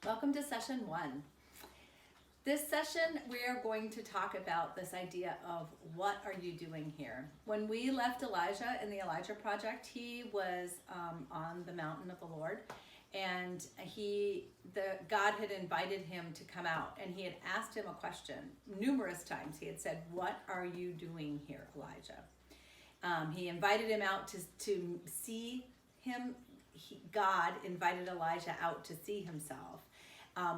Welcome to session 1. This session, we are going to talk about this idea of what are you doing here? When we left Elijah in the Elijah Project, he was on the mountain of the Lord, and God had invited him to come out, and he had asked him a question numerous times. He had said, "What are you doing here, Elijah?" He invited him out to see him. God invited Elijah out to see himself.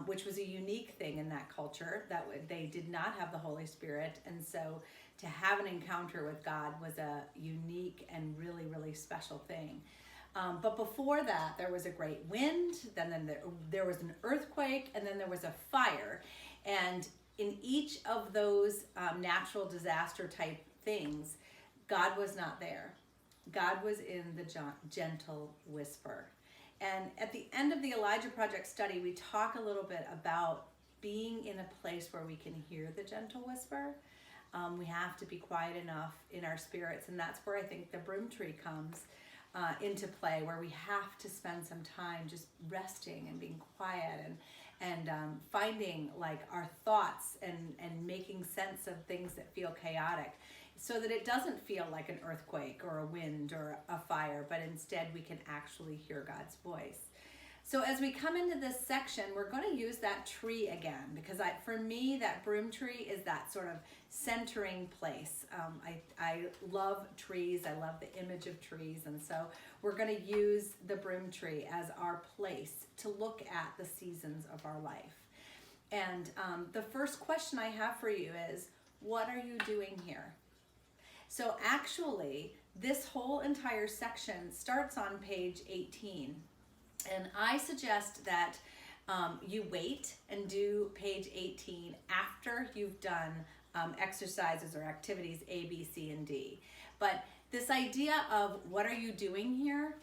Which was a unique thing in that culture, that they did not have the Holy Spirit, and so to have an encounter with God was a unique and really, really special thing. But before that, there was a great wind, then there was an earthquake, and then there was a fire. And in each of those natural disaster type things, God was not there. God was in the gentle whisper. And at the end of the Elijah Project study, we talk a little bit about being in a place where we can hear the gentle whisper. We have to be quiet enough in our spirits, and that's where I think the broom tree comes into play, where we have to spend some time just resting and being quiet and finding like our thoughts and making sense of things that feel chaotic, so that it doesn't feel like an earthquake or a wind or a fire, but instead we can actually hear God's voice. So as we come into this section, we're going to use that tree again, because for me, that broom tree is that sort of centering place. I love trees. I love the image of trees. And so we're going to use the broom tree as our place to look at the seasons of our life. And the first question I have for you is, what are you doing here? So actually, this whole entire section starts on page 18. And I suggest that you wait and do page 18 after you've done exercises or activities A, B, C, and D. But this idea of what are you doing here?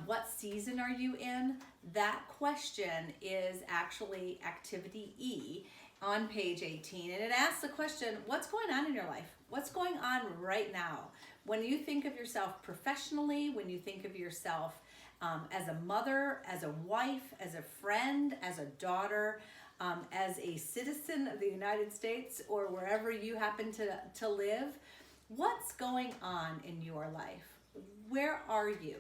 What season are you in? That question is actually activity E on page 18. And it asks the question, what's going on in your life? What's going on right now? When you think of yourself professionally, when you think of yourself as a mother, as a wife, as a friend, as a daughter, as a citizen of the United States, or wherever you happen to live, what's going on in your life? Where are you?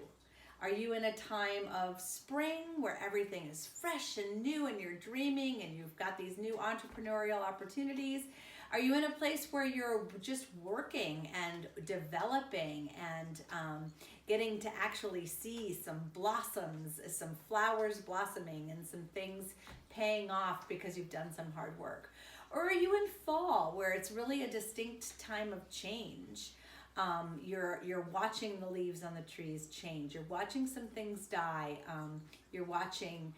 Are you in a time of spring where everything is fresh and new and you're dreaming and you've got these new entrepreneurial opportunities? Are you in a place where you're just working and developing and getting to actually see some blossoms, some flowers blossoming and some things paying off because you've done some hard work? Or are you in fall where it's really a distinct time of change? You're watching the leaves on the trees change. You're watching some things die. You're watching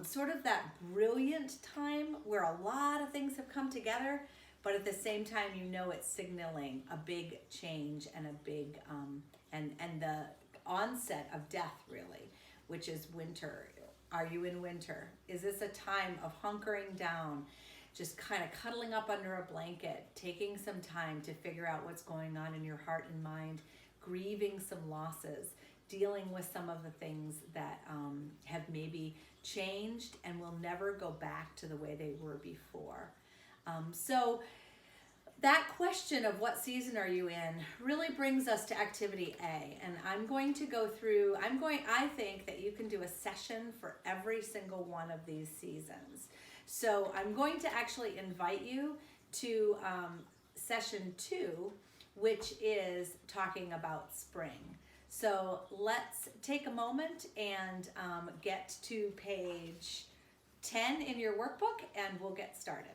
sort of that brilliant time where a lot of things have come together, but at the same time, you know it's signaling a big change and a big and the onset of death, really, which is winter. Are you in winter? Is this a time of hunkering down, just kind of cuddling up under a blanket, taking some time to figure out what's going on in your heart and mind, grieving some losses, dealing with some of the things that have maybe changed and will never go back to the way they were before? So that question of what season are you in really brings us to activity A. And I'm going to go through, I think that you can do a session for every single one of these seasons. So I'm going to actually invite you to session 2, which is talking about spring. So let's take a moment and get to page 10 in your workbook, and we'll get started.